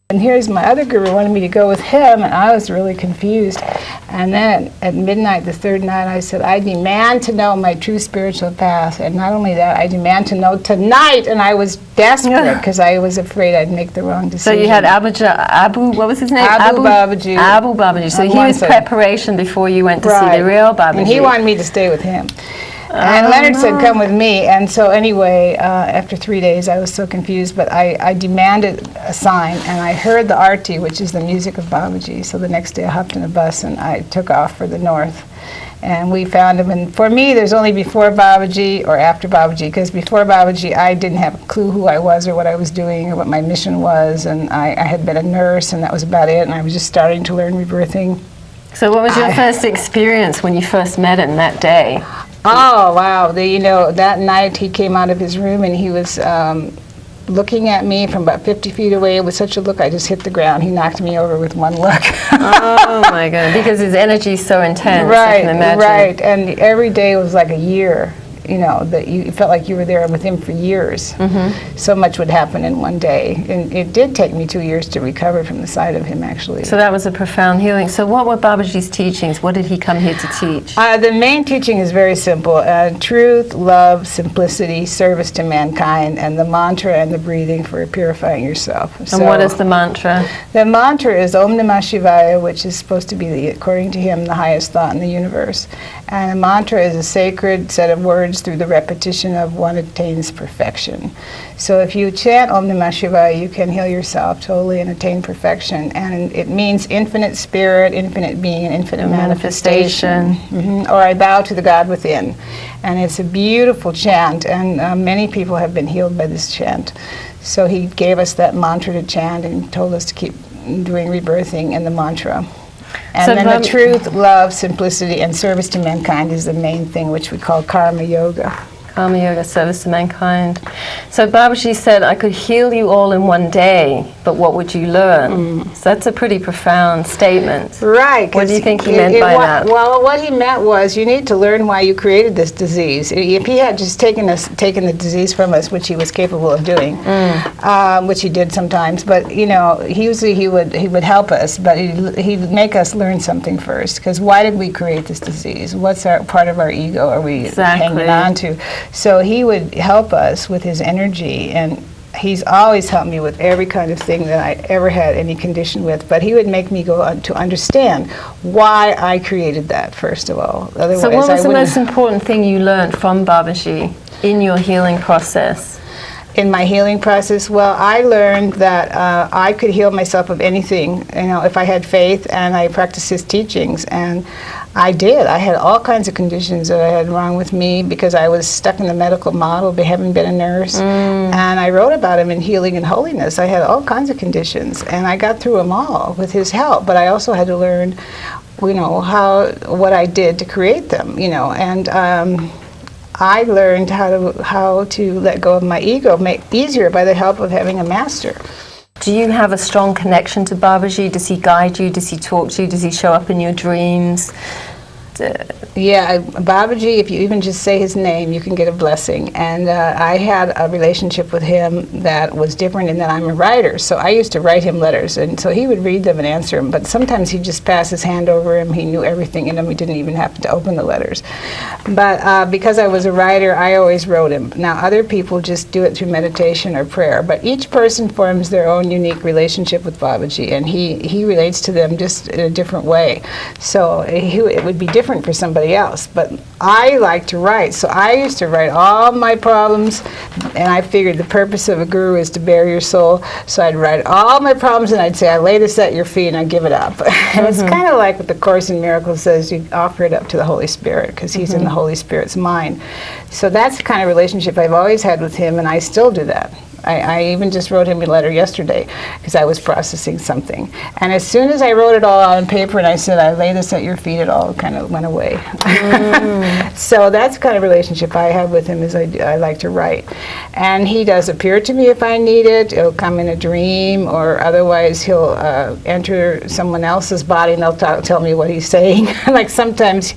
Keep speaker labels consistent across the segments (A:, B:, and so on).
A: And here's my other guru wanted me to go with him, and I was really confused. And then at midnight, the third night, I said, I demand to know my true spiritual path. And not only that, I demand to know tonight. And I was desperate because I was afraid I'd make the wrong decision.
B: So you had Abu, what was his name?
A: Abu Babaji.
B: Abu Babaji. So he was preparation before you went to see the real Babaji.
A: And he wanted me to stay with him. And Leonard said, come with me. And so anyway, after 3 days, I was so confused, but I demanded a sign, and I heard the arti, which is the music of Babaji. So the next day I hopped in a bus, and I took off for the north. And we found him. And for me, there's only before Babaji or after Babaji, because before Babaji, I didn't have a clue who I was or what I was doing or what my mission was. And I had been a nurse, and that was about it. And I was just starting to learn rebirthing.
B: So what was your first experience when you first met him that day?
A: Oh, wow. That night he came out of his room and he was looking at me from about 50 feet away with such a look, I just hit the ground. He knocked me over with one look.
B: Oh, my God. Because his energy is so intense, I can imagine.
A: Right. And every day was like a year, that you felt like you were there with him for years. Mm-hmm. So much would happen in one day. And it did take me 2 years to recover from the sight of him, actually.
B: So that was a profound healing. So what were Babaji's teachings? What did he come here to teach?
A: The main teaching is very simple. Truth, love, simplicity, service to mankind, and the mantra and the breathing for purifying yourself.
B: And what is the mantra?
A: The mantra is Om Namah Shivaya, which is supposed to be, according to him, the highest thought in the universe. And a mantra is a sacred set of words through the repetition of one attains perfection. So if you chant Om Namah Shivaya, you can heal yourself totally and attain perfection. And it means infinite spirit, infinite being, and infinite manifestation. Mm-hmm. Or I bow to the God within. And it's a beautiful chant, and many people have been healed by this chant. So he gave us that mantra to chant and told us to keep doing rebirthing in the mantra. And so then the truth, love, simplicity, and service to mankind is the main thing, which we call karma yoga.
B: Karma yoga, service to mankind. So Babaji said, I could heal you all in one day, but what would you learn? So that's a pretty profound statement.
A: Right.
B: What do you think he meant by that?
A: Well, what he meant was you need to learn why you created this disease. If he had just taken the disease from us, which he was capable of doing, which he did sometimes, but usually he would help us, but he'd make us learn something first. Because why did we create this disease? What's part of our ego are we hanging on to? So he would help us with his energy, and he's always helped me with every kind of thing that I ever had any condition with, but he would make me go on to understand why I created that, first of all. Otherwise,
B: so what was the most important thing you learned from Babaji in your healing process?
A: In my healing process, well, I learned that I could heal myself of anything, if I had faith and I practiced his teachings, and I did. I had all kinds of conditions that I had wrong with me because I was stuck in the medical model, having been a nurse, and I wrote about him in Healing and Holiness. I had all kinds of conditions, and I got through them all with his help, but I also had to learn, what I did to create them, and I learned how to let go of my ego, make easier by the help of having a master.
B: Do you have a strong connection to Babaji? Does he guide you? Does he talk to you? Does he show up in your dreams?
A: Yeah, Babaji, if you even just say his name, you can get a blessing. And I had a relationship with him that was different in that I'm a writer. So I used to write him letters, and so he would read them and answer them. But sometimes he'd just pass his hand over him. He knew everything in them. He didn't even have to open the letters. But because I was a writer, I always wrote him. Now, other people just do it through meditation or prayer. But each person forms their own unique relationship with Babaji, and he relates to them just in a different way. So it would be different for somebody else, but I like to write, so I used to write all my problems, and I figured the purpose of a guru is to bare your soul, so I'd write all my problems and I'd say, I lay this at your feet and I give it up. And it's kind of like what the Course in Miracles says, you offer it up to the Holy Spirit, because he's in the Holy Spirit's mind. So that's the kind of relationship I've always had with him, and I still do that. I even just wrote him a letter yesterday because I was processing something. And as soon as I wrote it all on paper and I said, I lay this at your feet, it all kind of went away. So that's the kind of relationship I have with him, is I like to write. And he does appear to me if I need it. It'll come in a dream, or otherwise he'll enter someone else's body and they'll tell me what he's saying. Like sometimes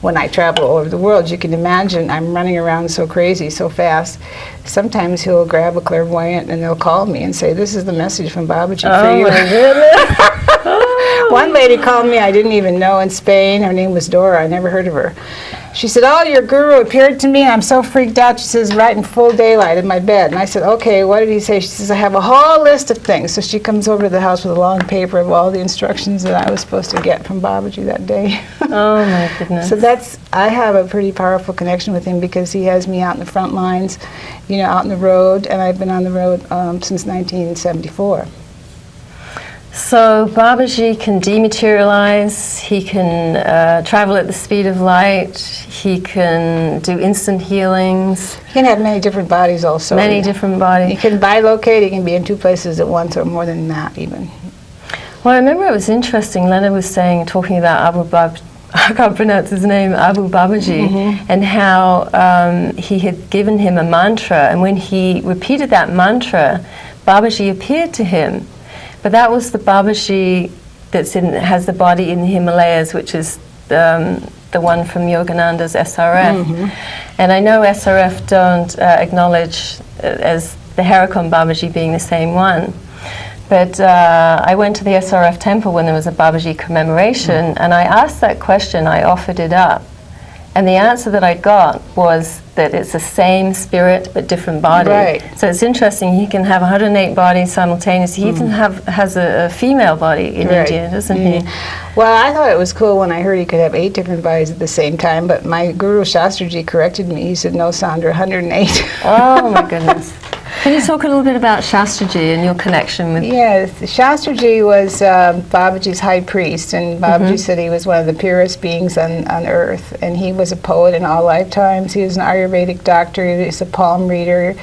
A: when I travel all over the world, you can imagine I'm running around so crazy, so fast, sometimes he'll grab a clairvoyant and they'll call me and say, "This is the message from Babaji for
B: Oh
A: you."
B: my goodness.
A: One lady called me I didn't even know in Spain. Her name was Dora. I never heard of her. She said, "Oh, your guru appeared to me, and I'm so freaked out." She says, "Right in full daylight in my bed." And I said, "Okay, what did he say?" She says, "I have a whole list of things." So she comes over to the house with a long paper of all the instructions that I was supposed to get from Babaji that day.
B: Oh my goodness.
A: So I have a pretty powerful connection with him because he has me out in the front lines, out on the road, and I've been on the road since 1974.
B: So Babaji can dematerialize, he can travel at the speed of light, he can do instant healings.
A: He can have many different bodies also.
B: Many different bodies.
A: He can bilocate, he can be in two places at once or more than that even.
B: Well, I remember it was interesting, Lena was talking about I can't pronounce his name, Abu Babaji, and how he had given him a mantra, and when he repeated that mantra, Babaji appeared to him. But that was the Babaji has the body in the Himalayas, which is the one from Yogananda's SRF. And I know SRF don't acknowledge as the Heracon Babaji being the same one. But I went to the SRF temple when there was a Babaji commemoration, and I asked that question, I offered it up. And the answer that I got was that it's the same spirit but different body.
A: Right.
B: So it's interesting, he can have 108 bodies simultaneously. He even has a female body in India, doesn't he?
A: Well, I thought it was cool when I heard he could have 8 different bodies at the same time, but my guru Shastraji corrected me. He said, "No, Sondra, 108.
B: Oh my goodness. Can you talk a little bit about Shastraji and your connection with...
A: Yes, Shastraji was Babaji's high priest, and Babaji said he was one of the purest beings on earth, and he was a poet in all lifetimes. He was an Ayurvedic doctor, he was a palm reader,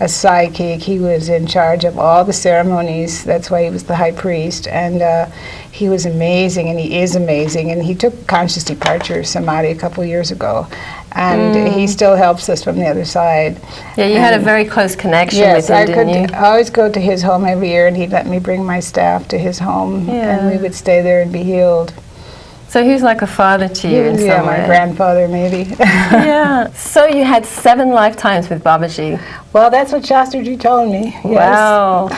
A: a psychic. He was in charge of all the ceremonies. That's why he was the high priest, and he was amazing, and he is amazing, and he took conscious departure samadhi a couple years ago, and he still helps us from the other side.
B: Yeah, you had a very close connection with him, didn't you?
A: I always go to his home every year, and he'd let me bring my staff to his home, and we would stay there and be healed.
B: So he was like a father to you in some way.
A: Yeah, my grandfather maybe.
B: Yeah. So you had 7 lifetimes with Babaji.
A: Well, that's what Shastraji told me. Yes.
B: Wow.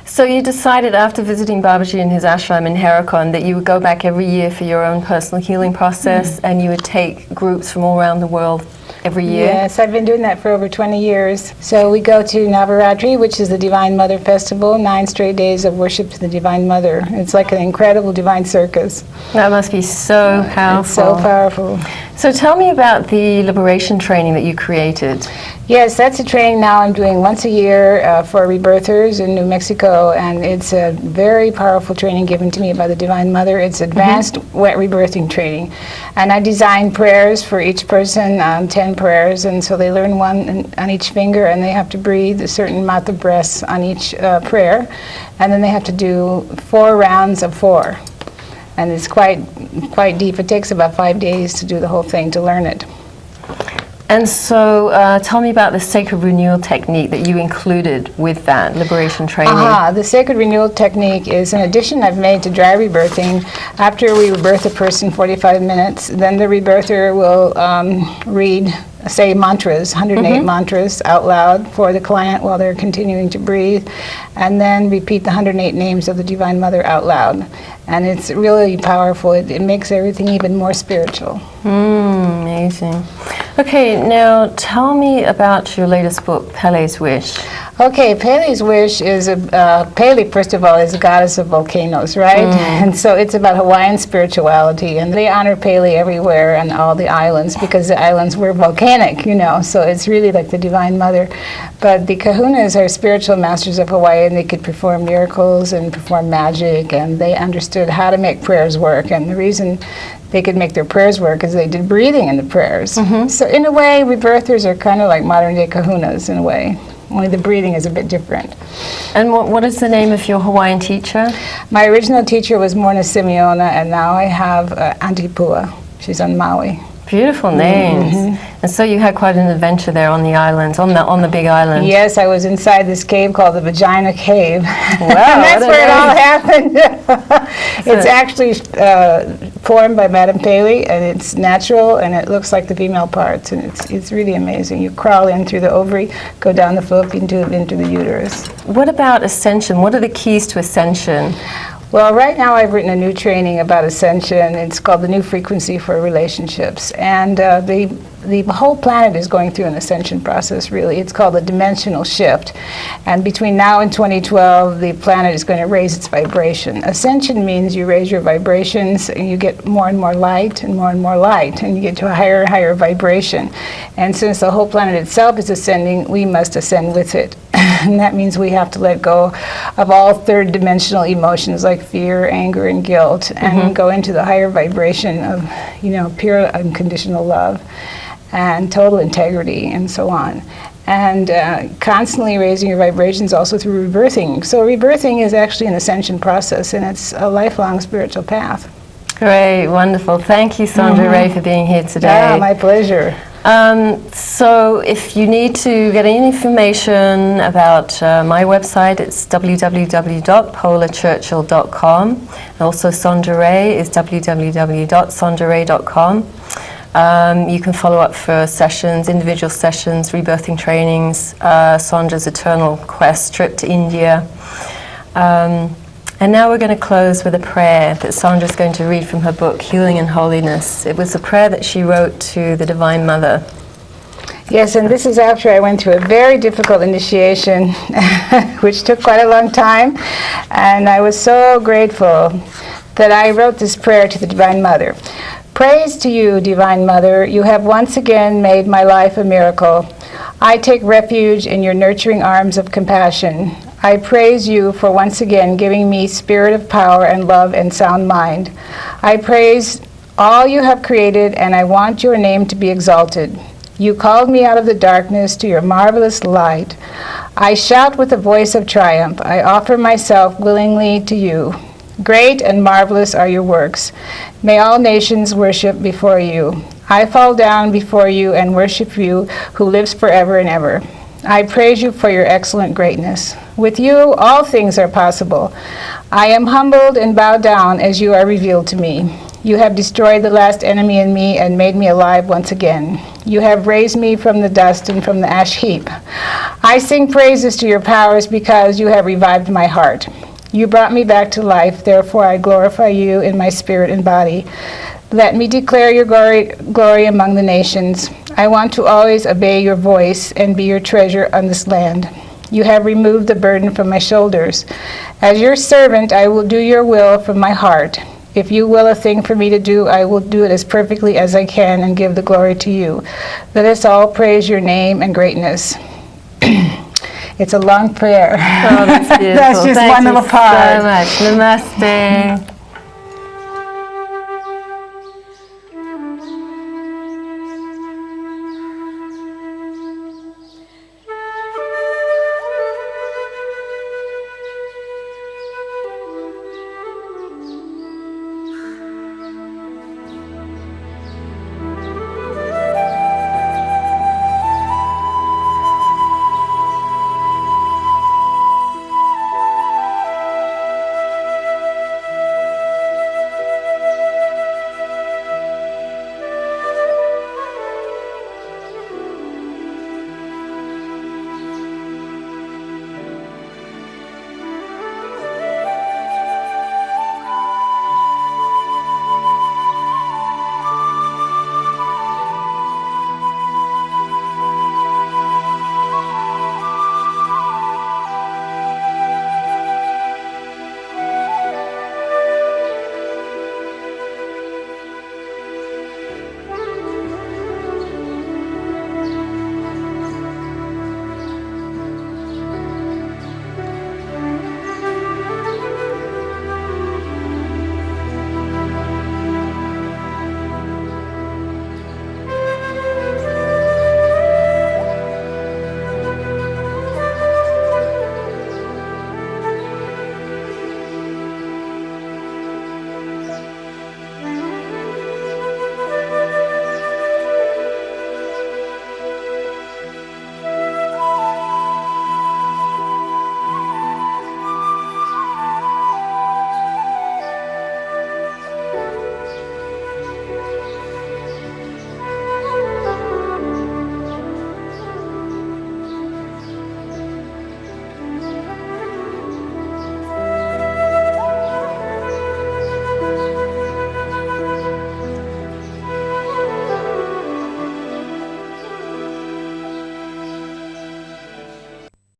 B: So you decided after visiting Babaji in his ashram in Heracon that you would go back every year for your own personal healing process, and you would take groups from all around the world every year?
A: Yes, I've been doing that for over 20 years. So we go to Navaratri, which is the Divine Mother Festival, 9 straight days of worship to the Divine Mother. It's like an incredible divine circus.
B: That must be so powerful.
A: It's so powerful.
B: So tell me about the liberation training that you created.
A: Yes, that's a training now I'm doing once a year for rebirthers in New Mexico, and it's a very powerful training given to me by the Divine Mother. It's advanced wet rebirthing training. And I design prayers for each person, 10 prayers, and so they learn one on each finger, and they have to breathe a certain amount of breaths on each prayer, and then they have to do 4 rounds of 4. And it's quite deep. It takes about 5 days to do the whole thing, to learn it.
B: And so tell me about the sacred renewal technique that you included with that liberation training.
A: The sacred renewal technique is an addition I've made to dry rebirthing. After we rebirth a person 45 minutes, then the rebirther will say mantras, 108 mantras out loud for the client while they're continuing to breathe, and then repeat the 108 names of the Divine Mother out loud. And it's really powerful. It makes everything even more spiritual.
B: Amazing. Okay, now tell me about your latest book, Pele's Wish.
A: Okay, Pele's Wish is Pele, first of all, is a goddess of volcanoes, right? And so it's about Hawaiian spirituality, and they honor Pele everywhere on all the islands because the islands were volcanic, so it's really like the Divine Mother. But the kahunas are spiritual masters of Hawaii, and they could perform miracles and perform magic, and they understood how to make prayers work. And the reason they could make their prayers work is they did breathing in the prayers. So in a way, rebirthers are kind of like modern-day kahunas in a way. Only the breathing is a bit different.
B: And what is the name of your Hawaiian teacher?
A: My original teacher was Morna Simeona, and now I have Auntie Pua. She's on Maui.
B: Beautiful names. And so you had quite an adventure there on the islands, on the big island.
A: Yes, I was inside this cave called the Vagina Cave.
B: Wow,
A: and that's where it all happened. It's actually formed by Madame Paley, and it's natural, and it looks like the female parts, and it's really amazing. You crawl in through the ovary, go down the fallopian tube into the uterus.
B: What about Ascension? What are the keys to Ascension?
A: Well, right now I've written a new training about Ascension. It's called The New Frequency for Relationships. And the whole planet is going through an ascension process, really. It's called a dimensional shift. And between now and 2012, the planet is going to raise its vibration. Ascension means you raise your vibrations and you get more and more light and more light, and you get to a higher and higher vibration. And since the whole planet itself is ascending, we must ascend with it. And that means we have to let go of all third dimensional emotions like fear, anger, and guilt, and go into the higher vibration of, pure unconditional love and total integrity and so on. And constantly raising your vibrations also through rebirthing. So rebirthing is actually an ascension process, and it's a lifelong spiritual path.
B: Great, wonderful. Thank you, Sondra Ray, for being here today.
A: Yeah, my pleasure.
B: So if you need to get any information about my website, it's www.polachurchill.com. And also Sondra Ray is www.sondraray.com. You can follow up for sessions, individual sessions, rebirthing trainings, Sondra's Eternal Quest trip to India. And now we're going to close with a prayer that Sondra's going to read from her book, Healing and Holiness. It was a prayer that she wrote to the Divine Mother.
A: Yes, and this is after I went through a very difficult initiation, which took quite a long time. And I was so grateful that I wrote this prayer to the Divine Mother. Praise to you, Divine Mother. You have once again made my life a miracle. I take refuge in your nurturing arms of compassion. I praise you for once again giving me spirit of power and love and sound mind. I praise all you have created, and I want your name to be exalted. You called me out of the darkness to your marvelous light. I shout with a voice of triumph. I offer myself willingly to you. Great and marvelous are your works. May all nations worship before you. I fall down before you and worship you who lives forever and ever. I praise you for your excellent greatness. With you, all things are possible. I am humbled and bow down as you are revealed to me. You have destroyed the last enemy in me and made me alive once again. You have raised me from the dust and from the ash heap. I sing praises to your powers because you have revived my heart. You brought me back to life, therefore I glorify you in my spirit and body. Let me declare your glory among the nations. I want to always obey your voice and be your treasure on this land. You have removed the burden from my shoulders. As your servant, I will do your will from my heart. If you will a thing for me to do, I will do it as perfectly as I can and give the glory to you. Let us all praise your name and greatness. It's a long prayer.
B: Oh, that's beautiful.
A: That's just one little part.
B: Thank you so much. Namaste.